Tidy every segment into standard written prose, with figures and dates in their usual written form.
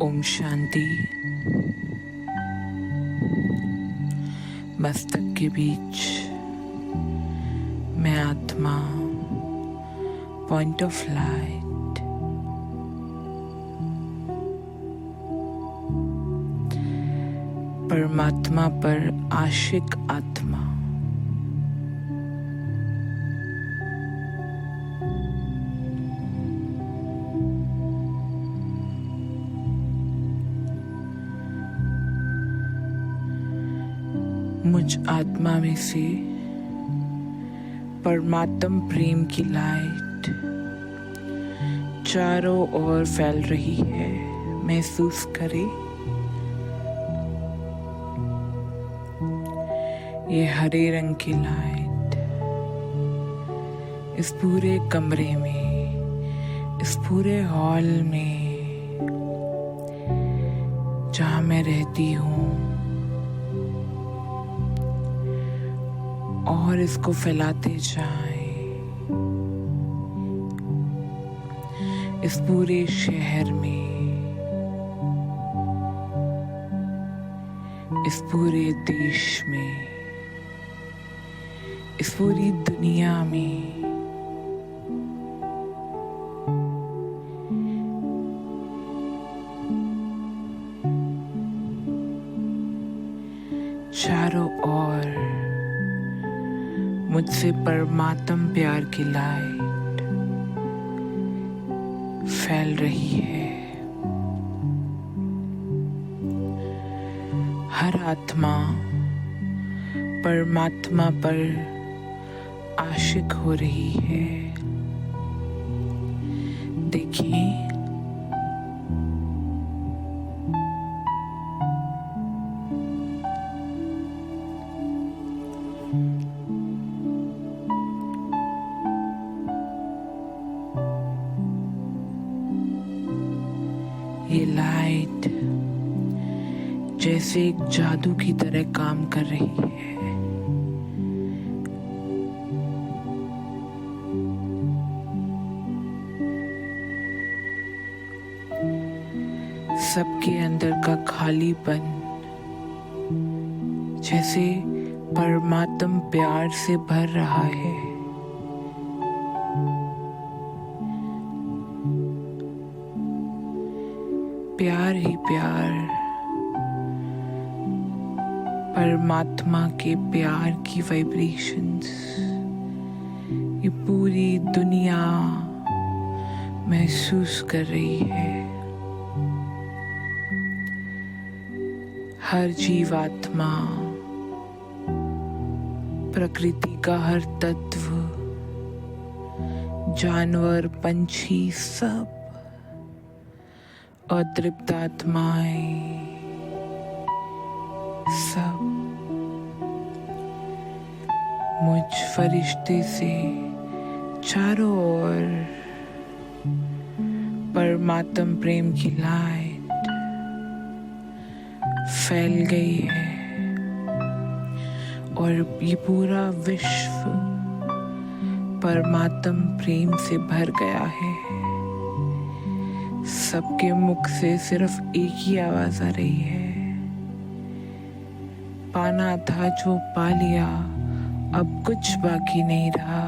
ओम शांति। मस्तक के बीच मैं आत्मा, पॉइंट ऑफ लाइट, परमात्मा पर आशिक आत्मा। मुझ आत्मा में से परमात्म प्रेम की लाइट चारों ओर फैल रही है। महसूस करें, ये हरे रंग की लाइट इस पूरे कमरे में, इस पूरे हॉल में जहाँ मैं रहती हूँ, और इसको फैलाते जाएं इस पूरे शहर में, इस पूरे देश में, इस पूरी दुनिया में। चारों ओर मुझसे परमात्म प्यार की लाइट फैल रही है। हर आत्मा परमात्मा पर आशिक हो रही है। देखिए, ये लाइट जैसे एक जादू की तरह काम कर रही है। सबके अंदर का खालीपन जैसे परमात्म प्यार से भर रहा है। प्यार ही प्यार, परमात्मा के प्यार की वाइब्रेशंस ये पूरी दुनिया महसूस कर रही है। हर जीवात्मा, प्रकृति का हर तत्व, जानवर, पंछी, सब अतृप्त आत्माएं, सब मुझ फरिश्ते से चारों ओर परमात्म प्रेम की लाइट फैल गई है। और ये पूरा विश्व परमात्म प्रेम से भर गया है। सबके मुख से सिर्फ एक ही आवाज आ रही है, पाना था जो पा लिया, अब कुछ बाकी नहीं रहा।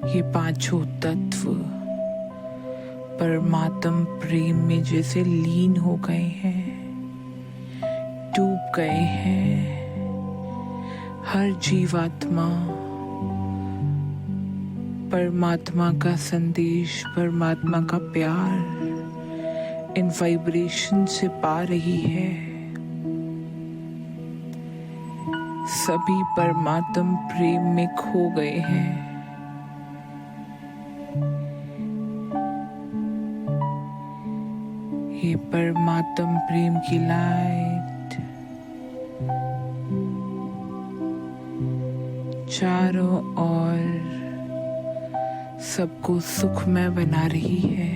ये पांचों तत्व परमात्म प्रेम में जैसे लीन हो गए हैं, डूब गए हैं। हर जीवात्मा परमात्मा का संदेश, परमात्मा का प्यार इन वाइब्रेशन से पा रही है। सभी परमात्म प्रेम में खो गए हैं। ये परमात्म प्रेम की लाइट चारों ओर सबको सुखमय बना रही है।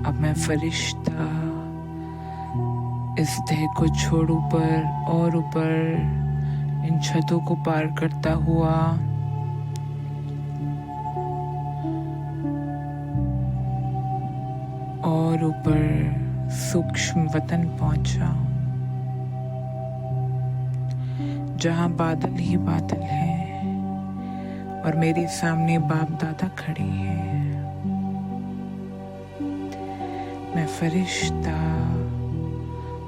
अब मैं फरिश्ता इस देह को छोड़ ऊपर और ऊपर इन छतों को पार करता हुआ और ऊपर सूक्ष्म वतन पहुंचा, जहां बादल ही बादल हैं और मेरे सामने बाप दादा खड़े हैं। मैं फरिश्ता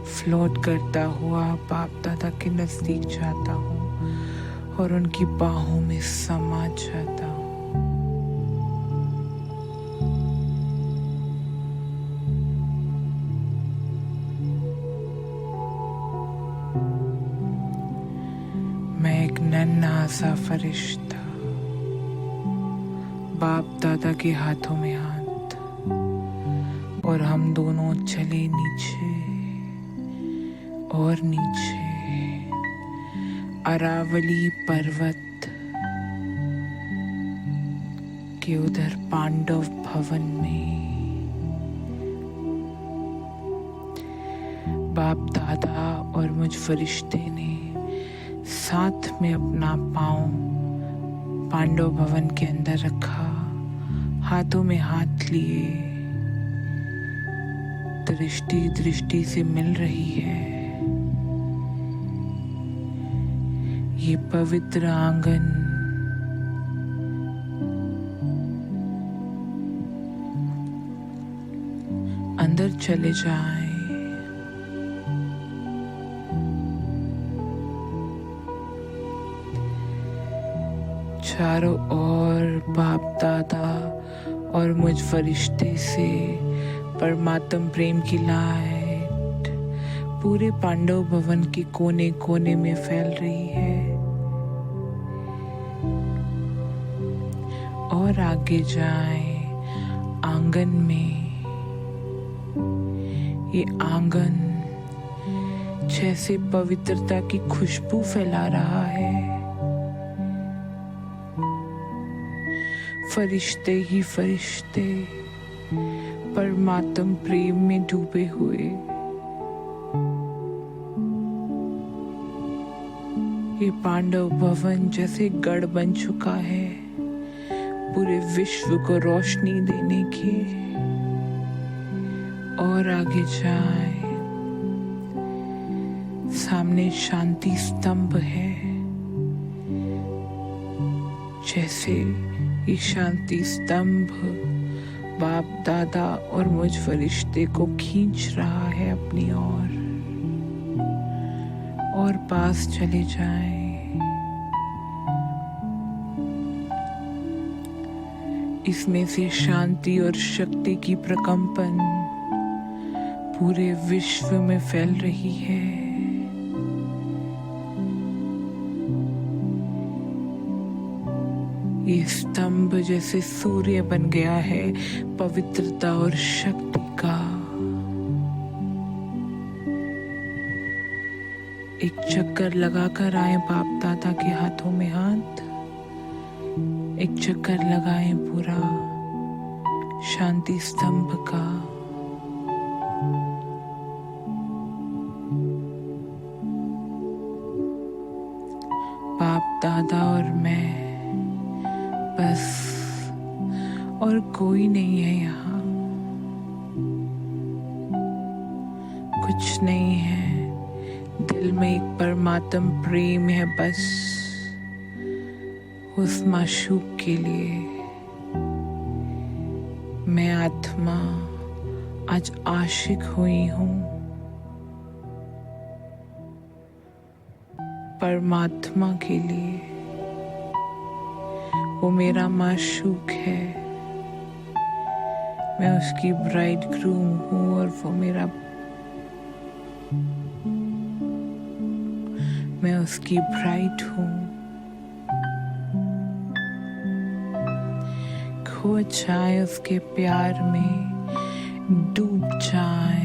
फ्लोट करता हुआ बाप दादा के नजदीक जाता हूँ और उनकी बाहों में समा जाता हूँ। मैं एक नन्हा सा फरिश्ता, बाप दादा के हाथों में हाथ, और हम दोनों चले नीचे और नीचे अरावली पर्वत के उधर पांडव भवन में बाप दादा और मुझ फरिश्ते ने साथ में अपना पांव पांडव भवन के अंदर रखा, हाथों में हाथ लिए, दृष्टि दृष्टि से मिल रही है। ये पवित्र आंगन अंदर चले जाएं। चारों ओर बाप दादा और मुझ फरिश्ते से परमात्म प्रेम की लाइट पूरे पांडव भवन के कोने कोने में फैल रही है। और आगे जाएं आंगन में। ये आंगन जैसे पवित्रता की खुशबू फैला रहा है। फरिश्ते ही फरिश्ते परमात्म प्रेम में डूबे हुए। ये पांडव भवन जैसे गढ़ बन चुका है पूरे विश्व को रोशनी देने के। और आगे जाए, सामने शांति स्तंभ है। जैसे ये शांति स्तंभ बाप दादा और मुझ फरिश्ते को खींच रहा है अपनी ओर। और पास चले जाएं। इसमें से शांति और शक्ति की प्रकंपन पूरे विश्व में फैल रही है। ये स्तंभ जैसे सूर्य बन गया है पवित्रता और शक्ति का। एक चक्कर लगाकर आए बाप दादा के हाथों में हाथ। एक चक्कर लगाए पूरा शांति स्तंभ का। बाप दादा और मैं, बस और कोई नहीं है यहाँ। कुछ नहीं है, दिल में एक परमात्म प्रेम है बस उस माशूक के लिए। मैं आत्मा आज आशिक हुई हूँ परमात्मा के लिए। वो मेरा माशूक है, मैं उसकी ब्राइड ग्रूम हूँ और वो मैं उसकी ब्राइड हूँ। खो जाए उसके प्यार में, डूब जाए।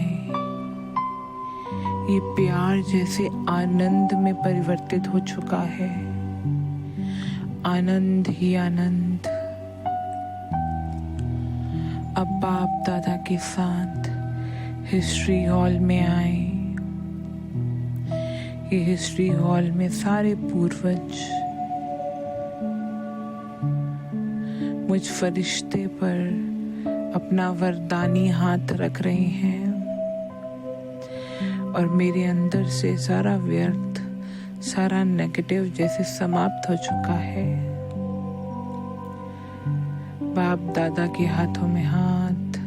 ये प्यार जैसे आनंद में परिवर्तित हो चुका है। आनंद ही आनंद। अब बाप दादा के साथ हिस्ट्री हॉल में आए। ये हिस्ट्री हॉल में सारे पूर्वज मुझ फरिश्ते पर अपना वरदानी हाथ रख रहे हैं और मेरे अंदर से सारा व्यर्थ, सारा नेगेटिव जैसे समाप्त हो चुका है। बाप दादा के हाथों में हाथ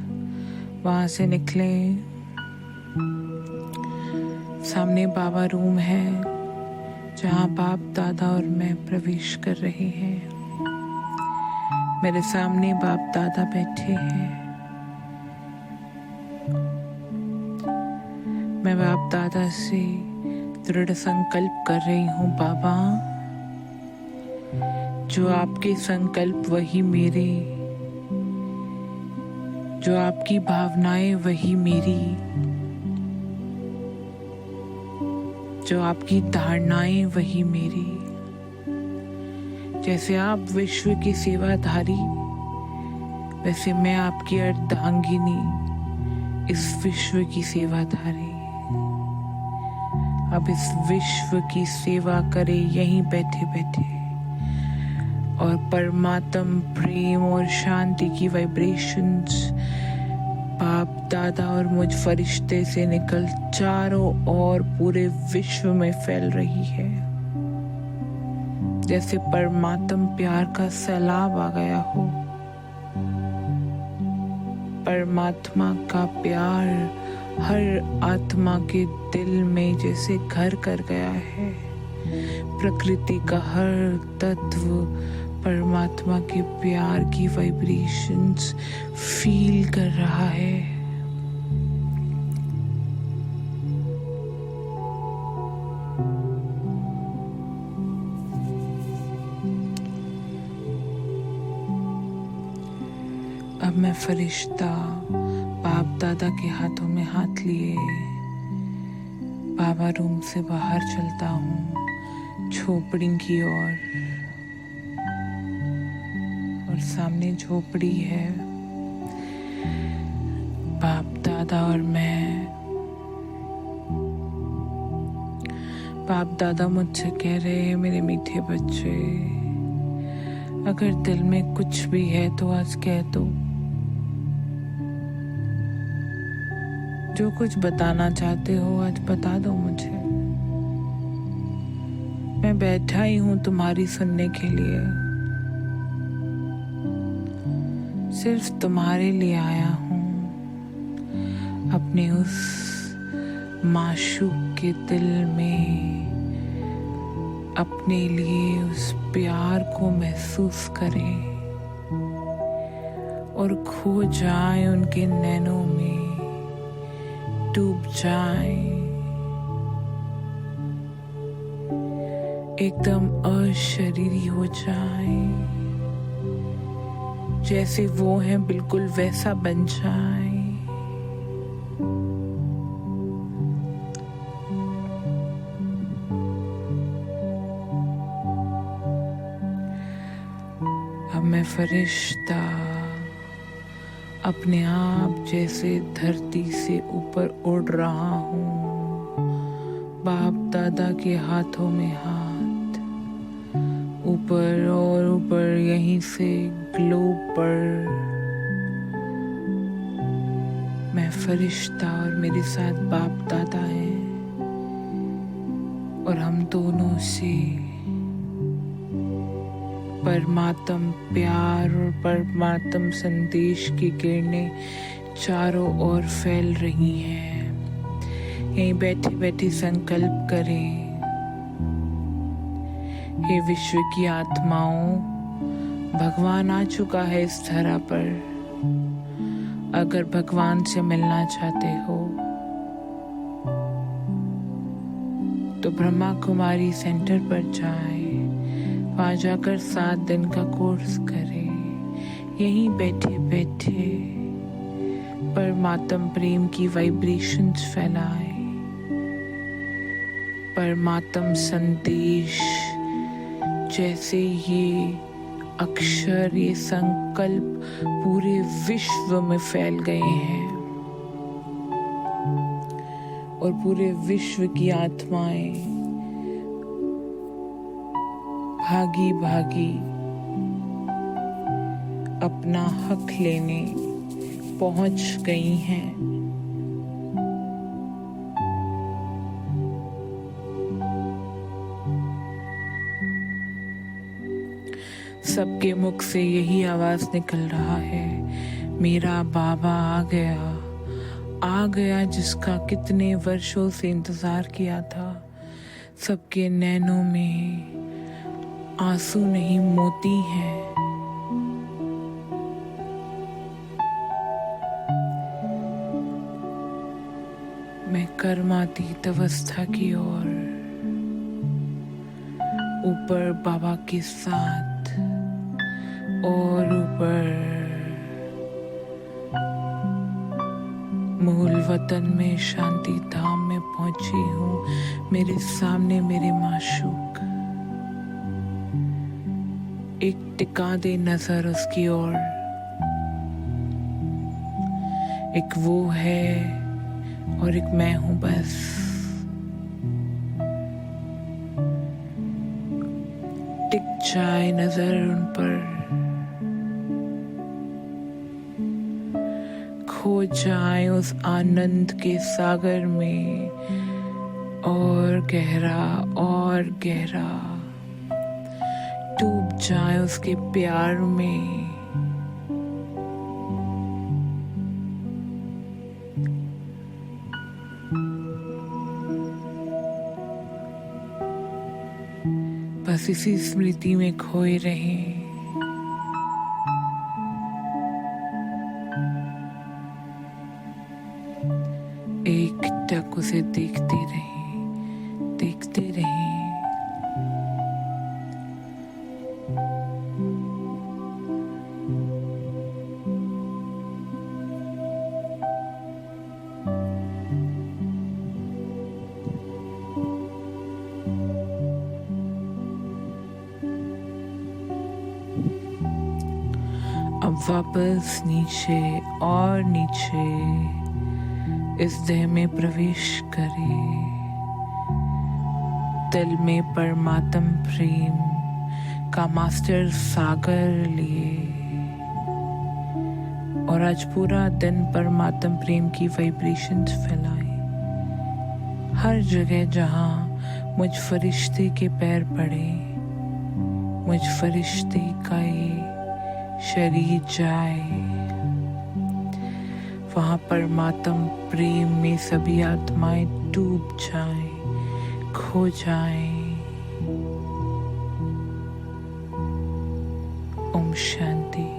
वहां से निकले। सामने बाबा रूम है जहाँ बाप दादा और मैं प्रवेश कर रहे हैं। मेरे सामने बाप दादा बैठे हैं। मैं बाप दादा से दृढ़ संकल्प कर रही हूँ, बाबा जो आपके संकल्प वही मेरे, जो आपकी भावनाएं वही मेरी, जो आपकी धारणाएं वही मेरी। जैसे आप विश्व की सेवाधारी, वैसे मैं आपकी अर्धांगिनी, इस विश्व की सेवाधारी। अब इस विश्व की सेवा करे यहीं बैठे बैठे और परमात्म प्रेम और शांति की वाइब्रेशंस बाप दादा और मुझ फरिश्ते से निकल चारों ओर पूरे विश्व में फैल रही है। जैसे परमात्म प्यार का सैलाब आ गया हो। परमात्मा का प्यार हर आत्मा के दिल में जैसे घर कर गया है। प्रकृति का हर तत्व परमात्मा के प्यार की वाइब्रेशंस फील कर रहा है। अब मैं फरिश्ता बाप दादा के हाथों में हाथ लिए बाबा रूम से बाहर चलता हूँ झोपड़ी की ओर। और सामने झोपड़ी है, बाप दादा और मैं। बाप दादा मुझसे कह रहे हैं, मेरे मीठे बच्चे, अगर दिल में कुछ भी है तो आज कह दो। जो कुछ बताना चाहते हो आज बता दो मुझे। मैं बैठा ही हूं तुम्हारी सुनने के लिए। सिर्फ तुम्हारे लिए आया हूं, अपने उस माशूक के दिल में अपने लिए उस प्यार को महसूस करें और खो जाए उनके नैनों में, डूब जाए, एकदम अशरीरी हो जाए। जैसे वो हैं बिल्कुल वैसा बन जाए। अब मैं फरिश्ता अपने आप जैसे धरती से ऊपर उड़ रहा हूँ। बाप दादा के हाथों में हाथ, ऊपर और ऊपर, यहीं से ग्लोब पर मैं फरिश्ता और मेरे साथ बाप दादा हैं और हम दोनों से परमात्म प्यार और परमात्म संदेश की किरणें चारों ओर फैल रही हैं। यहीं बैठे बैठे संकल्प करें, हे विश्व की आत्माओं, भगवान आ चुका है इस धरा पर। अगर भगवान से मिलना चाहते हो तो ब्रह्मा कुमारी सेंटर पर जाएं। वहां जाकर 7 दिन का कोर्स करें। यहीं बैठे बैठे परमात्म प्रेम की वाइब्रेशंस फैलाएं। परमात्म संदेश जैसे ये अक्षर, ये संकल्प पूरे विश्व में फैल गए हैं। और पूरे विश्व की आत्माएं भागी भागी अपना हक लेने पहुंच गई हैं। सबके मुख से यही आवाज निकल रहा है, मेरा बाबा आ गया जिसका कितने वर्षों से इंतजार किया था। सबके नैनों में आंसू नहीं मोती हैं। मैं कर्मातीत अवस्था की ओर ऊपर बाबा के साथ और ऊपर मूल वतन में शांति धाम में पहुंची हूँ। मेरे सामने मेरे माशूक, एक टिका दे नजर उसकी ओर। एक वो है और एक मैं हूं बस। टिक जाए नजर उन पर, खो जाए उस आनंद के सागर में और गहरा डूब जाए उसके प्यार में। बस इसी स्मृति में खोए रहें। एक टक उसे देखते रहें। अब वापस नीचे और नीचे इस देह में प्रवेश करे। दिल में परमात्म प्रेम का मास्टर सागर लिए और आज पूरा दिन परमात्म प्रेम की वाइब्रेशंस फैलाए। हर जगह जहां मुझ फरिश्ते के पैर पड़े, मुझ फरिश्ते का ये शरीर जाए, वहां परमात्म प्रेम में सभी आत्माएं डूब जाएं, खो जाएं। ओम शांति।